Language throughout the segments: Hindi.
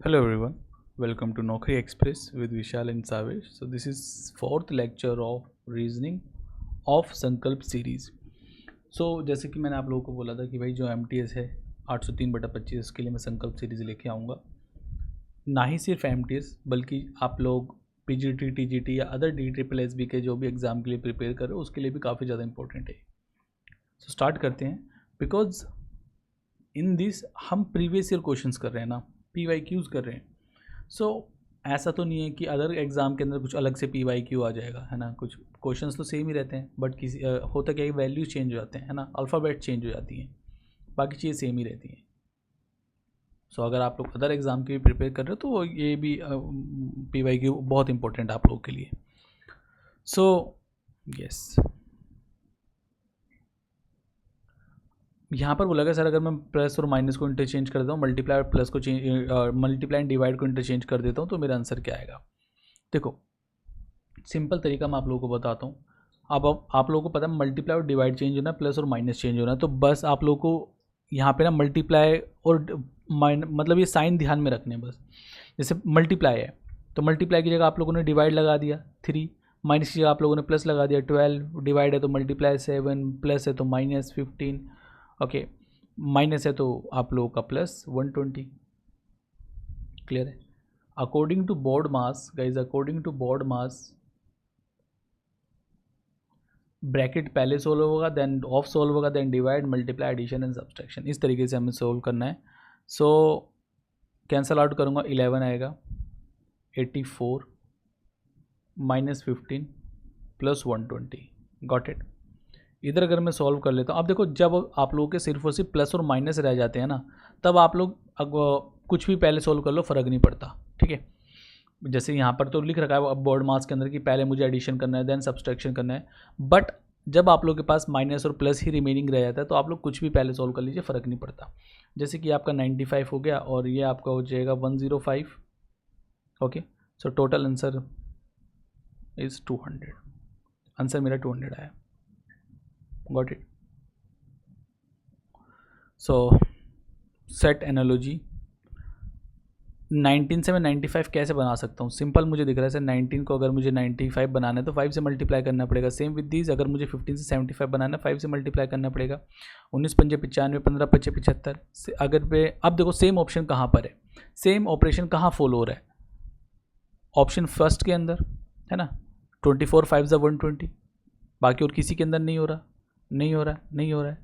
Hello everyone, welcome to Naukri Express with Vishal and Savesh. So this is fourth lecture of reasoning of संकल्प सीरीज. So जैसे कि मैंने आप लोगों को बोला था कि भाई जो MTS है 803/25 इसके लिए मैं संकल्प सीरीज लेके आऊँगा. ना ही सिर्फ MTS बल्कि आप लोग PGT, TGT या अदर DSSB के जो भी एग्ज़ाम के लिए प्रिपेयर कर रहे हो उसके लिए भी काफ़ी ज़्यादा इंपॉर्टेंट है. सो स्टार्ट करते हैं. बिकॉज इन दिस हम प्रीवियस ईयर क्वेश्चंस कर रहे हैं ना, PYQs कर रहे हैं. सो ऐसा तो नहीं है कि अदर एग्ज़ाम के अंदर कुछ अलग से PYQ आ जाएगा, है ना. कुछ क्वेश्चंस तो सेम ही रहते हैं बट किसी होता क्या है, वैल्यूज चेंज हो जाते हैं, है ना, अल्फ़ाबेट चेंज हो जाती हैं, बाकी चीज़ें सेम ही रहती हैं. सो अगर आप लोग अदर एग्ज़ाम के भी प्रिपेयर कर रहे हो तो ये भी PYQ बहुत इंपॉर्टेंट है आप लोगों के लिए. सो यस, यहाँ पर बोला गया सर अगर मैं प्लस और माइनस को इंटरचेंज कर देता हूँ, मल्टीप्लाई और प्लस को मल्टीप्लाई एंड डिवाइड को इंटरचेंज कर देता हूँ तो मेरा आंसर क्या आएगा. देखो सिंपल तरीका मैं आप लोगों को बताता हूँ. अब आप लोगों को पता है मल्टीप्लाई और डिवाइड चेंज होना है, प्लस और माइनस चेंज होना है. तो बस आप लोगों को यहाँ पे ना मल्टीप्लाई और मतलब ये साइन ध्यान में रखने बस. जैसे मल्टीप्लाई है तो मल्टीप्लाई की जगह आप लोगों ने डिवाइड लगा दिया 3, माइनस की जगह आप लोगों ने प्लस लगा दिया 12, डिवाइड है तो मल्टीप्लाई 7, प्लस है तो माइनस 15, ओके, माइनस है तो आप लोगों का प्लस 120. क्लियर है. According to board mass guys, according to board mass bracket पहले सोल्व होगा, देन ऑफ सोल्व होगा, then divide, multiply, addition and subtraction. इस तरीके से हमें सोल्व करना है. सो कैंसल आउट करूँगा, 11 आएगा, 84 माइनस 15 प्लस 120. Got it. इधर अगर मैं सॉल्व कर लेता हूँ, अब देखो जब आप लोगों के सिर्फ और सिर्फ प्लस और माइनस रह जाते हैं ना, तब आप लोग कुछ भी पहले सॉल्व कर लो, फ़र्क नहीं पड़ता. ठीक है. जैसे यहाँ पर तो लिख रखा है अब बोर्ड मार्क्स के अंदर कि पहले मुझे एडिशन करना है, देन सब्सट्रैक्शन करना है. बट जब आप लोग के पास माइनस और प्लस ही रिमेनिंग रह जाता है तो आप लोग कुछ भी पहले सॉल्व कर लीजिए, फ़र्क नहीं पड़ता. जैसे कि आपका 95 हो गया और ये आपका हो जाएगा 105. Okay, so total answer is 200. Answer मेरा 200 आया. Got it. So set analogy 19 से मैं 95 कैसे बना सकता हूँ. सिंपल मुझे दिख रहा है सर 19 को अगर मुझे 95 बनाना है तो 5 से मल्टीप्लाई करना पड़ेगा. सेम विद दीज अगर मुझे 15 से 75 बनाना है 5 से मल्टीप्लाई करना पड़ेगा. 19 पंजे 95, 15 पच्चे 75. अगर पे अब देखो सेम ऑप्शन कहाँ पर है, सेम ऑपरेशन कहाँ फॉलो हो रहा है, ऑप्शन फर्स्ट के अंदर है ना. 24 5 ज़ा 120, बाकी और किसी के अंदर नहीं हो रहा, नहीं हो रहा, नहीं हो रहा है.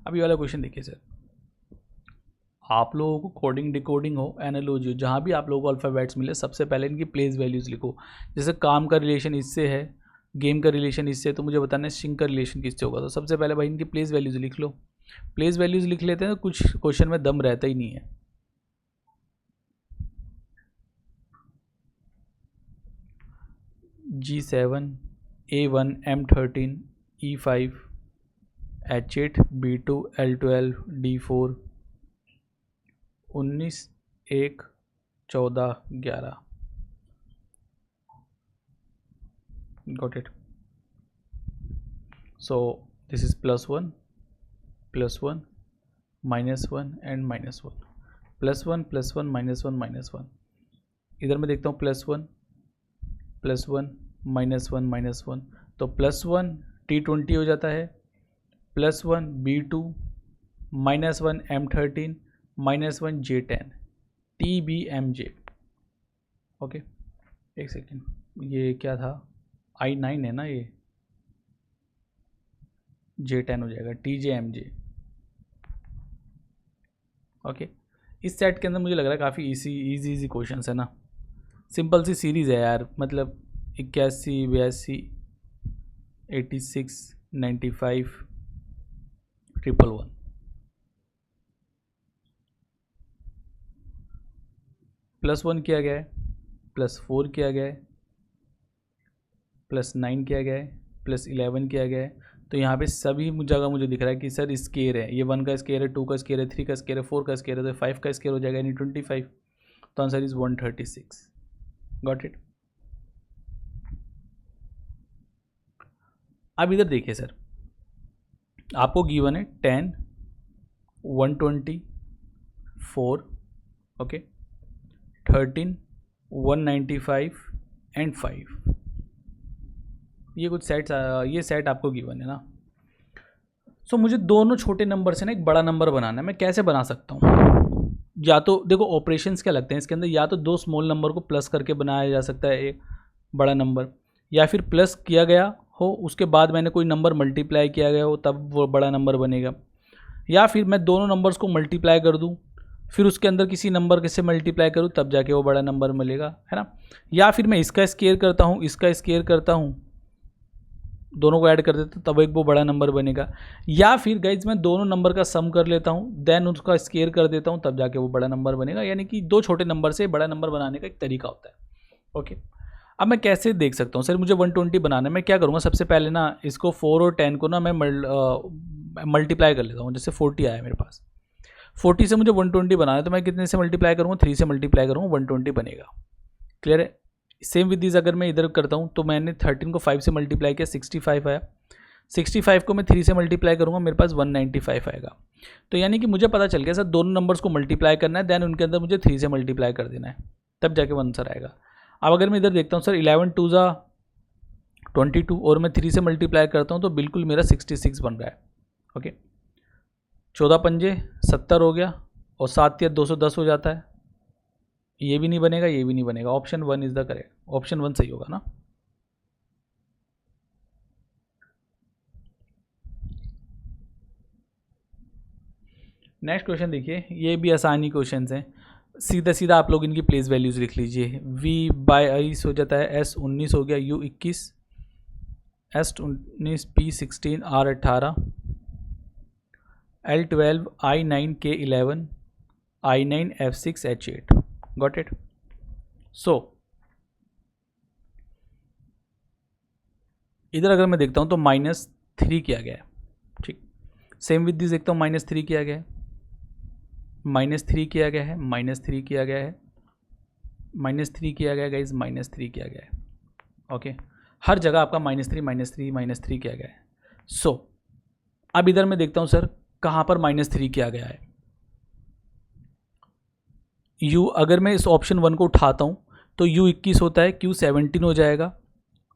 अब ये वाला क्वेश्चन देखिए सर, आप लोगों को कोडिंग डिकोडिंग हो, एनालॉजी हो, जहाँ भी आप लोगों को अल्फ़ाबेट्स मिले सबसे पहले इनकी प्लेस वैल्यूज़ लिखो. जैसे काम का रिलेशन इससे है, गेम का रिलेशन इससे है, तो मुझे बताना है सिंग का रिलेशन किससे होगा. तो सबसे पहले भाई इनकी प्लेस वैल्यूज़ लिख लो. प्लेस वैल्यूज़ लिख लेते हैं तो कुछ क्वेश्चन में दम रहता ही नहीं है. G7, A1, M13, E5, H8, B2, L12, D4, 19, 1, 14, 11. Got it. So this is +1, +1, -1 and -1. +1, +1, -1, -1. इधर मैं देखता हूँ +1, +1, -1, -1. तो +1 T20 हो जाता है, +1 B2, -1 M13, -1 J10, TBMJ. Okay, एक सेकेंड, ये क्या था, I9 है ना, ये J10 हो जाएगा, TJMJ. ओके. इस सेट के अंदर मुझे लग रहा है काफ़ी इजी क्वेश्चंस है ना. सिंपल सी सीरीज़ है यार, मतलब 81, 82, 86, 95, 111. +1 किया गया है, +4 किया गया है, +9 किया गया है, +11 किया गया है. तो यहाँ पे सभी जगह मुझे दिख रहा है कि सर स्केयर है, ये 1 का स्केयर है, 2 का स्केयर है, 3 का स्केयर है, 4 का स्केयर है, तो 5 का स्केयर हो जाएगा यानी 25. तो आंसर इज़ 136. Got it. अब इधर देखिए सर, आपको गिवन है 10, 120, 4, ओके, 13, 195 एंड 5। ये कुछ सेट्स, ये सेट आपको गिवन है ना। सो मुझे दोनों छोटे नंबर से ना एक बड़ा नंबर बनाना है। मैं कैसे बना सकता हूँ? या तो देखो ऑपरेशंस क्या लगते हैं इसके अंदर, या तो दो स्मॉल नंबर को प्लस करके बनाया जा सकता है एक बड़ा नंबर, या फिर प्लस किया गया हो उसके बाद मैंने कोई नंबर मल्टीप्लाई किया गया हो तब वो बड़ा नंबर बनेगा, या फिर मैं दोनों नंबर्स को मल्टीप्लाई कर दूँ फिर उसके अंदर किसी नंबर से मल्टीप्लाई करूँ तब जाके वो बड़ा नंबर मिलेगा, है ना। या फिर मैं इसका स्केयर करता हूँ, इसका स्केयर करता हूँ, दोनों को ऐड कर देता हूँ तब एक वो बड़ा नंबर बनेगा। या फिर गाइज मैं दोनों नंबर का सम कर लेता हूँ देन उसका स्केयर कर देता हूँ तब जाके वो बड़ा नंबर बनेगा। यानी कि दो छोटे नंबर से बड़ा नंबर बनाने का एक तरीका होता है। ओके, अब मैं कैसे देख सकता हूँ? सर मुझे 120 बनाना है। मैं क्या करूँगा, सबसे पहले ना इसको 4 और 10 को ना मैं मल्टीप्लाई कर लेता हूँ। जैसे 40 आया मेरे पास, 40 से मुझे 120 बनाना है तो मैं कितने से मल्टीप्लाई करूँगा? 3 से मल्टीप्लाई करूँगा, 120 बनेगा। क्लियर है? सेम विद दिस अगर मैं इधर करता हूँ तो मैंने 13 को 5 से मल्टीप्लाई किया, 65 आया। 65 को मैं 3 से मल्टीप्लाई करूँगा, मेरे पास 195 आएगा। तो यानी कि मुझे पता चल गया सर दोनों नंबर्स को मल्टीप्लाई करना है, देन उनके अंदर मुझे 3 से मल्टीप्लाई कर देना है, तब जाके आंसर आएगा। अब अगर मैं इधर देखता हूँ सर 11 2 ज़ा 22 और मैं 3 से मल्टीप्लाई करता हूँ तो बिल्कुल मेरा 66 बन रहा है। ओके, 14 पंजे 70 हो गया और 7 या 210 हो जाता है। ये भी नहीं बनेगा, ये भी नहीं बनेगा। Option 1 is the correct, option 1 सही होगा ना। नेक्स्ट क्वेश्चन देखिए, ये भी आसानी क्वेश्चन हैं। सीधा सीधा आप लोग इनकी प्लेस वैल्यूज लिख लीजिए। V/22 हो जाता है, S19 हो गया, U21, S19, P16, R18, L12, I9, K11, I9, F6, H8। Got it? सो इधर अगर मैं देखता हूँ तो -3 किया गया है। ठीक, सेम विद दिस देखता हूँ -3 किया गया है, -3 किया गया है, -3 किया गया है, -3 किया गया है गाइज, -3 किया गया है। ओके, हर जगह आपका -3 -3 -3 किया गया है। सो अब इधर मैं देखता हूँ सर कहाँ पर -3 किया गया है। U अगर मैं इस ऑप्शन 1 को उठाता हूँ तो U21 होता है, Q17 हो जाएगा,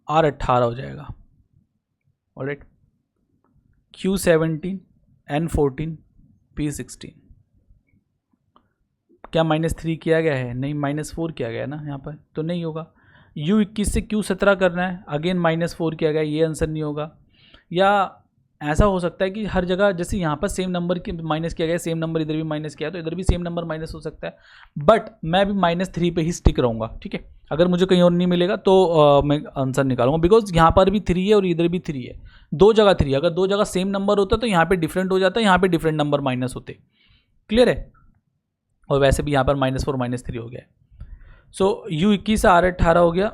R18 हो जाएगा। Alright, Q17, N14, P16। क्या -3 किया गया है? नहीं, -4 किया गया है ना यहाँ पर, तो नहीं होगा। U21 से Q17 करना है, अगेन -4 किया गया, ये आंसर नहीं होगा। या ऐसा हो सकता है कि हर जगह जैसे यहाँ पर सेम नंबर के माइनस किया गया, सेम नंबर इधर भी माइनस किया तो इधर भी सेम नंबर माइनस हो सकता है, बट मैं भी -3 पे ही स्टिक रहूँगा। ठीक है, अगर मुझे कहीं और नहीं मिलेगा तो मैं आंसर निकालूंगा, बिकॉज यहाँ पर भी 3 है और इधर भी 3 है, दो जगह 3 है। अगर दो जगह सेम नंबर होता तो यहाँ पे डिफरेंट हो जाता है, यहाँ पे डिफरेंट नंबर माइनस होते। क्लियर है? और वैसे भी यहाँ पर -4 -3 हो गया। सो U21 से R18 हो गया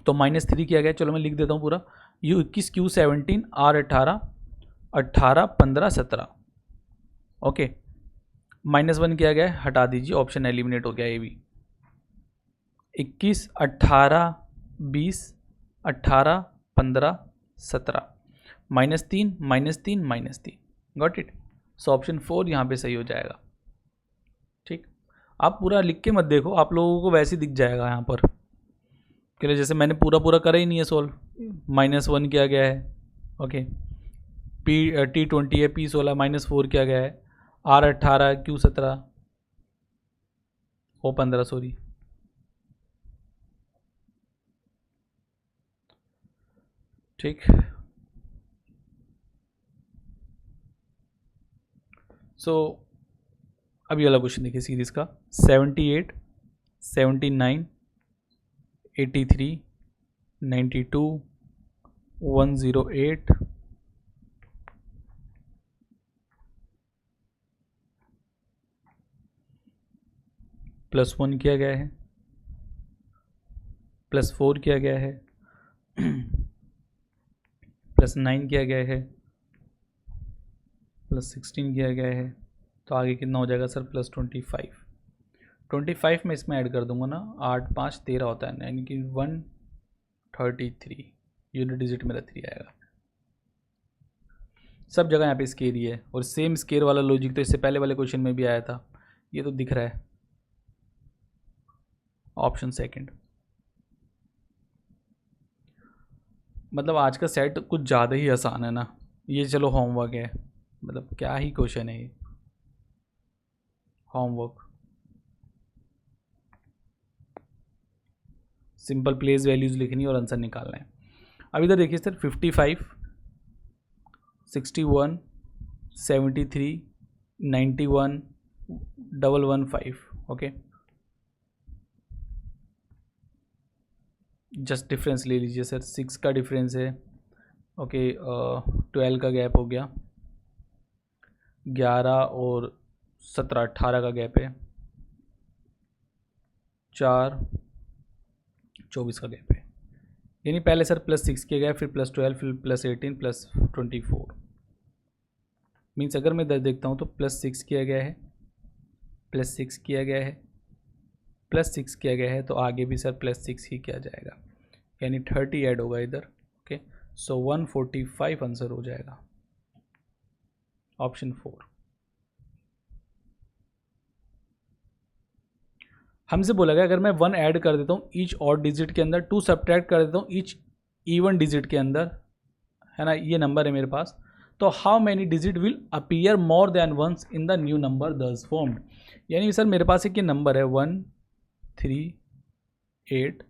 तो -3 किया गया। चलो मैं लिख देता हूँ पूरा, U21, Q17, R18, 18, 15, 17। ओके, -1 किया गया है, हटा दीजिए, ऑप्शन एलिमिनेट हो गया। ये भी 21, 18, 20, 18, 15, 17, -3 -3 -3। Got it? सो ऑप्शन 4 यहाँ पे सही हो जाएगा। ठीक, आप पूरा लिख के मत देखो, आप लोगों को वैसे दिख जाएगा यहाँ पर के लिए, जैसे मैंने पूरा करा ही नहीं है सॉल्व। -1 किया गया है, ओके, T20 है, P16, -4 किया गया है, R18, Q17, O15, सॉरी। ठीक, सो अभी वाला क्वेश्चन देखिए सीरीज का, 78, 79, 83, 92, 108, +1 किया गया है, +4 किया गया है, +9 किया गया है, +16 किया गया है। तो आगे कितना हो जाएगा सर? +25। 25 में इसमें ऐड कर दूंगा ना, 8 5 13 होता है, यानी कि 133 यूनिट डिजिट मेरा 3 आएगा। सब जगह यहाँ पे स्केयर ही है, और सेम स्केयर वाला लॉजिक तो इससे पहले वाले क्वेश्चन में भी आया था, ये तो दिख रहा है। Option second. मतलब आज का सेट कुछ ज़्यादा ही आसान है ना, ये चलो होमवर्क है, मतलब क्या ही क्वेश्चन है ये, होमवर्क। सिंपल प्लेस वैल्यूज लिखनी और आंसर निकालना है। अब इधर देखिए सर, 55, 61, 73, 91, 115, ओके। जस्ट डिफरेंस ले लीजिए सर, 6 का डिफरेंस है, ओके। 12 का गैप हो गया, 11 और 17 18 का गैप है, 4 24 का गैप है। यानी पहले सर +6 किया गया, फिर +12, फिर +18, +24। मीन्स अगर मैं इधर देखता हूँ तो +6 किया गया है, +6 किया गया है, +6 किया गया है, तो आगे भी सर +6 ही किया जाएगा, यानी 30 ऐड होगा इधर, ओके। सो 145 आंसर हो जाएगा, ऑप्शन 4। हमसे बोला गया अगर मैं 1 ऐड कर देता हूँ ईच ऑड डिजिट के अंदर, 2 सब्ट्रैक्ट कर देता हूँ ईच इवन डिजिट के अंदर, है ना, ये नंबर है मेरे पास, तो how many digit will appear more than once in the new number thus formed. यानी सर मेरे पास एक ये नंबर है 1 3 8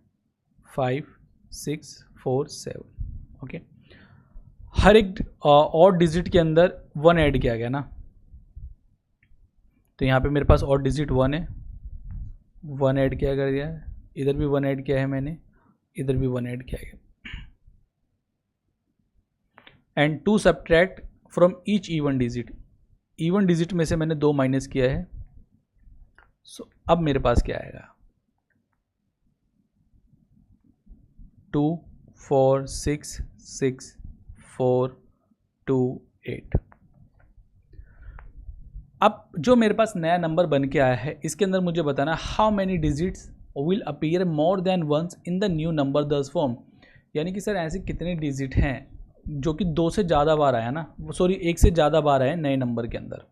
5 6 4 7, ओके। हर एक ऑड डिजिट के अंदर 1 ऐड किया गया ना, तो यहाँ पे मेरे पास ऑड डिजिट 1 है, 1 ऐड किया गया है, इधर भी 1 ऐड किया है मैंने, इधर भी 1 ऐड किया गया, and 2 subtract from each even digit, even digit में से मैंने 2 माइनस किया है। सो अब मेरे पास क्या आएगा, 2 4 6 6 4 2 8। अब जो मेरे पास नया नंबर बन के आया है, इसके अंदर मुझे बताना how many digits will appear more than once in the new number thus form. यानी कि सर ऐसे कितने डिजिट हैं जो कि 2 से ज़्यादा बार आया ना, सॉरी 1 से ज़्यादा बार आए नए नंबर के अंदर,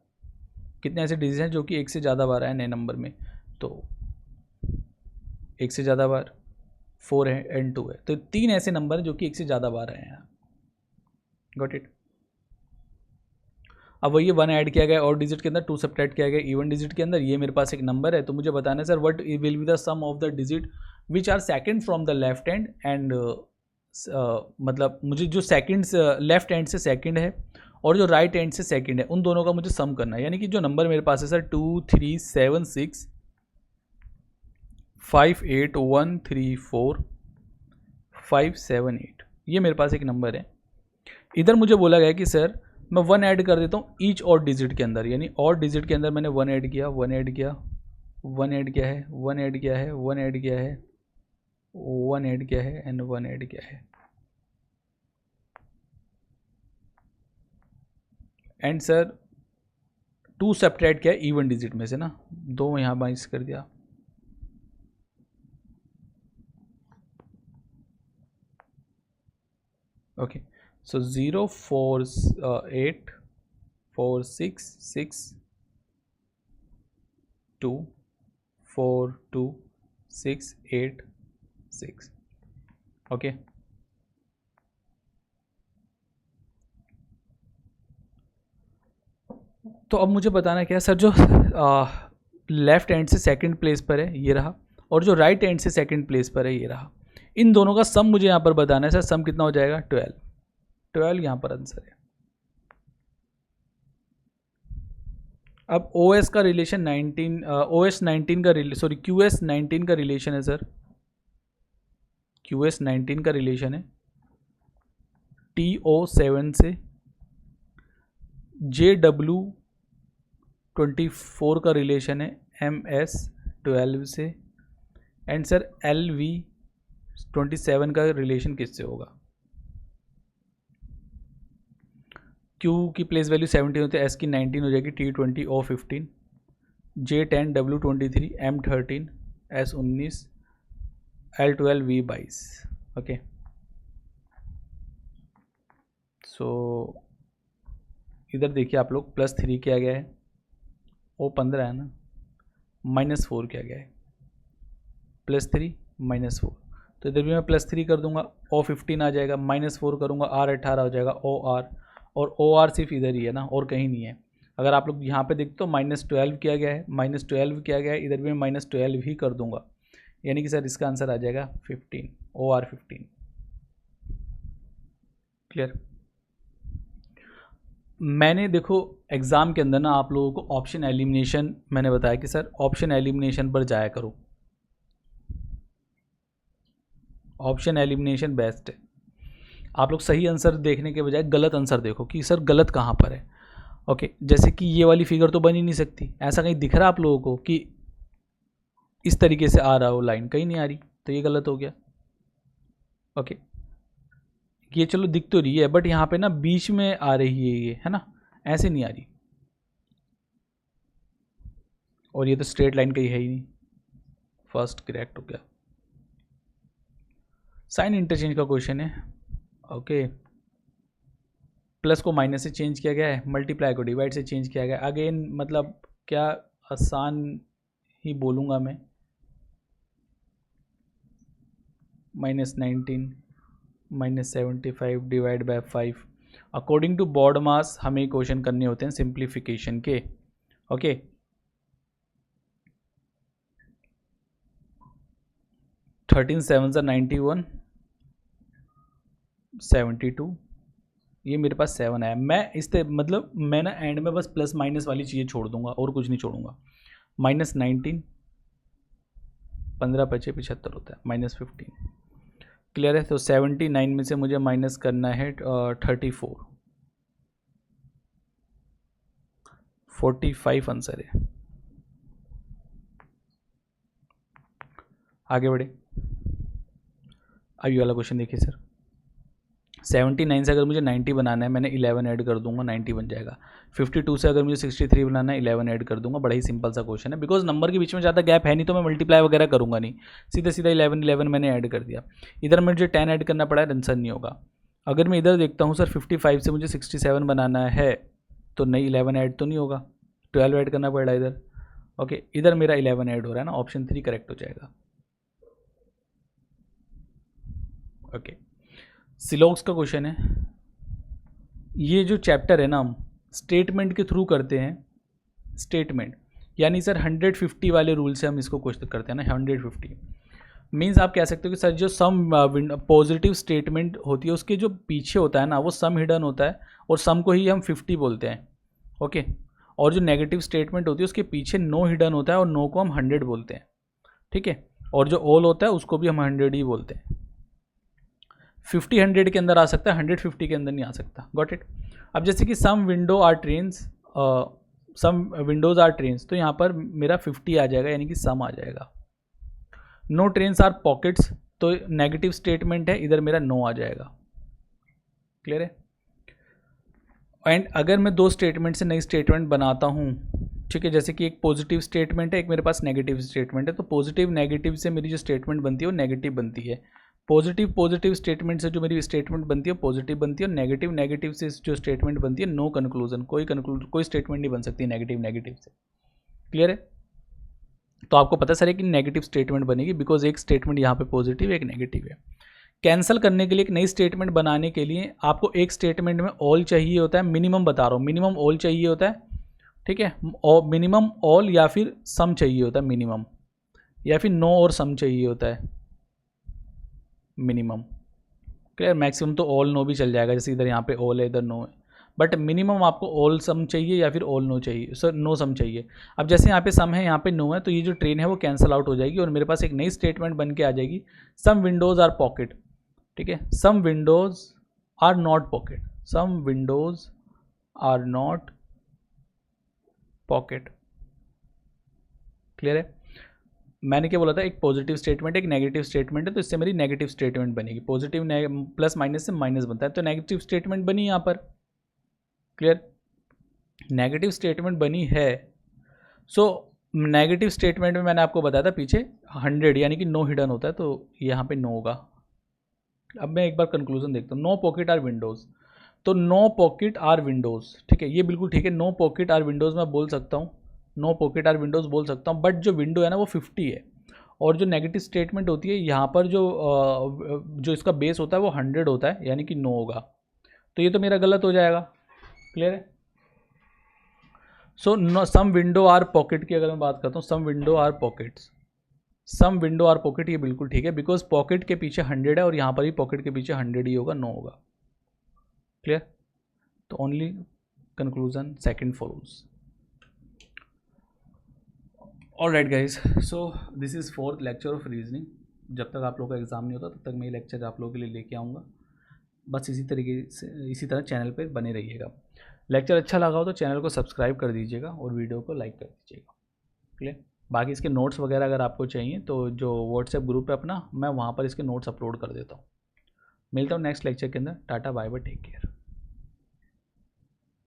कितने ऐसे डिजिट हैं जो कि 1 से ज़्यादा बार आए नए नंबर में, तो 1 से ज़्यादा बार 4 है एंड 2 है, तो 3 ऐसे नंबर हैं जो कि 1 से ज़्यादा बार आए हैं। Got it. अब वही 1 ऐड किया गया और डिजिट के अंदर, 2 सब्ट्रैक्ट किया गया इवन डिजिट के अंदर, ये मेरे पास एक नंबर है, तो मुझे बताना है sir what will be the sum of the digit which are second from the left hand end, मतलब मुझे जो सेकंड लेफ्ट हैंड से सेकंड है और जो राइट हैंड से सेकंड है, उन दोनों का मुझे सम करना है। यानी कि जो नंबर मेरे पास है सर 2 3 7 6 5 8 1 3 4 5 7 8, ये मेरे पास एक नंबर है। इधर मुझे बोला गया कि सर मैं 1 ऐड कर देता हूँ ईच और डिजिट के अंदर, यानी और डिजिट के अंदर मैंने 1 ऐड किया, 1 ऐड किया, 1 ऐड किया है, 1 ऐड किया है, 1 ऐड किया है, 1 ऐड किया है एंड 1 ऐड किया है, एंड सर 2 सब्ट्रैक्ट किया इवन डिजिट में से ना, 2 यहाँ माइनस कर दिया, ओके। सो 0 4 8 4 6 6 2 4 2 6 8 6, ओके। तो अब मुझे बताना क्या है सर, जो लेफ्ट हैंड से सेकंड प्लेस पर है ये रहा, और जो राइट हैंड से सेकंड प्लेस पर है ये रहा, इन दोनों का सम मुझे यहाँ पर बताना है सर। सम कितना हो जाएगा, 12, 12 यहाँ पर आंसर है। अब OS का रिलेशन 19, OS 19 का सॉरी QS 19 का रिलेशन है सर, QS 19 का रिलेशन है TO 7 से, JW 24 का रिलेशन है MS 12 से, एंड सर LV 27 का रिलेशन किससे होगा। Q की प्लेस वैल्यू 17 होती है, S की 19 हो जाएगी, T20 O 15, J10 W 23 M 13 S 19 L 12 V 22, okay. So इधर देखिए आप लोग +3 किया गया है, O15 है ना, -4 किया गया है, +3 -4, तो इधर भी मैं +3 कर दूंगा, O15 आ जाएगा, -4 करूंगा, R18 हो जाएगा OR, और OR सिर्फ इधर ही है ना, और कहीं नहीं है। अगर आप लोग यहाँ पे देखते तो -12 किया गया है, -12 किया गया है, इधर भी मैं -12 ही कर दूंगा, यानी कि सर इसका आंसर आ जाएगा 15, OR 15। क्लियर। मैंने देखो एग्ज़ाम के अंदर ना आप लोगों को ऑप्शन एलिमिनेशन मैंने बताया कि सर ऑप्शन एलिमिनेशन पर जाया करो, ऑप्शन एलिमिनेशन बेस्ट है। आप लोग सही आंसर देखने के बजाय गलत आंसर देखो कि सर गलत कहाँ पर है। ओके, जैसे कि ये वाली फिगर तो बन ही नहीं सकती, ऐसा कहीं दिख रहा है आप लोगों को कि इस तरीके से आ रहा हो लाइन, कहीं नहीं आ रही, तो ये गलत हो गया। ओके, ये चलो दिख तो रही है, बट यहाँ पे ना बीच में आ रही है ये, है ना, ऐसे नहीं आ रही, और ये तो स्ट्रेट लाइन कहीं है ही नहीं। फर्स्ट करेक्ट हो गया। साइन इंटरचेंज का क्वेश्चन है। ओके, प्लस को माइनस से चेंज किया गया है, मल्टीप्लाई को डिवाइड से चेंज किया गया है। अगेन मतलब क्या आसान ही बोलूँगा मैं, -19 -75 divide by 5। According to board मास हमें क्वेश्चन करने होते हैं सिंप्लीफिकेशन के। ओके, 13 7 91, 72, ये मेरे पास 7 है। मैं इस मतलब मैं ना एंड में बस प्लस माइनस वाली चीज़ें छोड़ दूंगा और कुछ नहीं छोड़ूंगा। -19, 15 × 5 = 75 होता है, -15। क्लियर है। तो 79 में से मुझे माइनस करना है 34, 45 आंसर है। आगे बढ़े, अब ये वाला क्वेश्चन देखिए सर। 79 से अगर मुझे 90 बनाना है, मैंने 11 ऐड कर दूंगा, 90 बन जाएगा। 52 से अगर मुझे 63 बनाना है, 11 ऐड कर दूंगा। बड़ा ही सिंपल सा क्वेश्चन है, बिकॉज नंबर के बीच में ज़्यादा गैप है नहीं, तो मैं मल्टीप्लाई वगैरह करूंगा नहीं, सीधा सीधा 11 मैंने ऐड कर दिया। इधर मुझे 10 ऐड करना पड़ा है, आंसर नहीं होगा। अगर मैं इधर देखता हूँ सर 55 से मुझे 67 बनाना है, तो नहीं 11 ऐड तो नहीं होगा, 12 ऐड करना पड़ा इधर। ओके, इधर मेरा 11 ऐड हो रहा है ना, ऑप्शन 3 करेक्ट हो जाएगा। ओके, सिलॉग्स का क्वेश्चन है। ये जो चैप्टर है ना हम स्टेटमेंट के थ्रू करते हैं, स्टेटमेंट यानी सर 150 वाले रूल से हम इसको क्वेश्चन करते हैं ना। 150 मीन्स आप कह सकते हो कि सर जो सम पॉजिटिव स्टेटमेंट होती है उसके जो पीछे होता है ना वो सम हिडन होता है, और सम को ही हम 50 बोलते हैं। ओके, और जो नेगेटिव स्टेटमेंट होती है उसके पीछे नो हिडन होता है, और नो को हम 100 बोलते हैं। ठीक है, और जो ऑल होता है उसको भी हम 100 ही बोलते हैं। 50 100 के अंदर आ सकता है, 150 के अंदर नहीं आ सकता। Got it. अब जैसे कि some window are trains, some windows are trains, तो यहाँ पर मेरा 50 आ जाएगा, यानी कि सम आ जाएगा। नो ट्रेन्स आर पॉकेट्स, तो नेगेटिव स्टेटमेंट है, इधर मेरा नो आ जाएगा। क्लियर है। एंड अगर मैं दो स्टेटमेंट से नई स्टेटमेंट बनाता हूँ, ठीक है, जैसे कि एक पॉजिटिव स्टेटमेंट है, एक मेरे पास नेगेटिव स्टेटमेंट है, तो पॉजिटिव नेगेटिव से मेरी जो स्टेटमेंट बनती है वो नेगेटिव बनती है। पॉजिटिव स्टेटमेंट से जो मेरी स्टेटमेंट बनती है पॉजिटिव बनती है, और नेगेटिव से जो स्टेटमेंट बनती है नो कंक्लूजन, कोई स्टेटमेंट नहीं बन सकती नेगेटिव से। क्लियर है। तो आपको पता सर है कि नेगेटिव स्टेटमेंट बनेगी, बिकॉज एक स्टेटमेंट यहाँ पे पॉजिटिव एक नेगेटिव है। कैंसिल करने के लिए, एक नई स्टेटमेंट बनाने के लिए आपको एक स्टेटमेंट में ऑल चाहिए होता है, मिनिमम बता रहा हूँ, मिनिमम ऑल चाहिए होता है। ठीक है, और मिनिमम ऑल या फिर सम चाहिए होता है मिनिमम, या फिर नो और सम चाहिए होता है मिनिमम। क्लियर। मैक्सिमम तो ऑल नो भी चल जाएगा, जैसे इधर यहाँ पे ऑल है इधर नो है, बट मिनिमम आपको ऑल सम चाहिए या फिर ऑल नो चाहिए, सर नो सम चाहिए। अब जैसे यहाँ पे सम है यहाँ पे नो है, तो ये जो ट्रेन है वो कैंसिल आउट हो जाएगी, और मेरे पास एक नई स्टेटमेंट बन के आ जाएगी, सम विंडोज आर पॉकेट। ठीक है, some windows are not pocket, some windows are not pocket. Clear है। मैंने क्या बोला था, एक पॉजिटिव स्टेटमेंट एक नेगेटिव स्टेटमेंट है, तो इससे मेरी नेगेटिव स्टेटमेंट बनेगी। पॉजिटिव प्लस माइनस से माइनस बनता है, तो नेगेटिव स्टेटमेंट बनी यहाँ पर। क्लियर। नेगेटिव स्टेटमेंट बनी है। सो नेगेटिव स्टेटमेंट में मैंने आपको बताया था पीछे 100 यानी कि नो हिडन होता है, तो यहाँ पे नो होगा। अब मैं एक बार कंक्लूजन देखता हूँ। नो पॉकेट आर विंडोज, तो नो पॉकेट आर विंडोज़, ठीक है, ये बिल्कुल ठीक है, नो पॉकेट आर विंडोज़ मैं बोल सकता हूँ, नो पॉकेट आर विंडोज़ बोल सकता हूँ, बट जो विंडो है ना वो 50 है, और जो नेगेटिव स्टेटमेंट होती है यहाँ पर जो इसका बेस होता है वो 100 होता है, यानी कि नो होगा, तो ये तो मेरा गलत हो जाएगा। क्लियर है? So some window are pocket की अगर मैं बात करता हूँ, some window are pockets, some window are pocket, ये बिल्कुल ठीक है, बिकॉज पॉकेट के पीछे 100 है और यहाँ पर भी पॉकेट के पीछे 100 ही होगा, नो होगा। क्लियर? तो only conclusion second follows. All right guys, so this is fourth lecture of reasoning. जब तक आप लोगों का एग्ज़ाम नहीं होता तब तक मैं ये लेक्चर आप लोगों के लिए लेके आऊँगा। बस इसी तरीके से इसी तरह चैनल पे बने रहिएगा। लेक्चर अच्छा लगा हो तो चैनल को सब्सक्राइब कर दीजिएगा और वीडियो को लाइक कर दीजिएगा। क्लियर? बाकी इसके नोट्स वगैरह अगर आपको चाहिए तो जो व्हाट्सएप ग्रुप है अपना, मैं वहाँ पर इसके नोट्स अपलोड कर देता हूँ। मिलता हूँ नेक्स्ट लेक्चर के अंदर। Tata bye bye, take care.